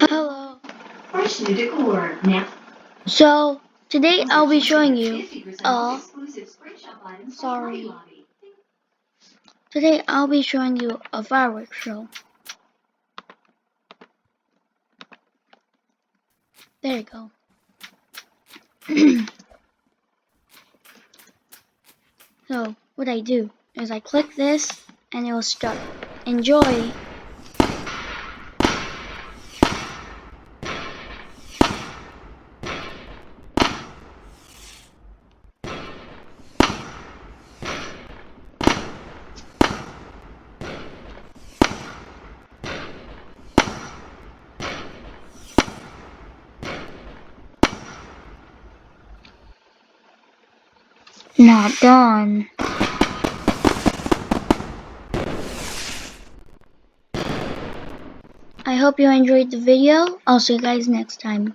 Hello. Fresh new decor now. So today I'll be showing you. Sorry. Today I'll be showing you a fireworks show. There you go. So what I do is I click this and it will start. Enjoy. Not done. I hope you enjoyed the video. I'll see you guys next time.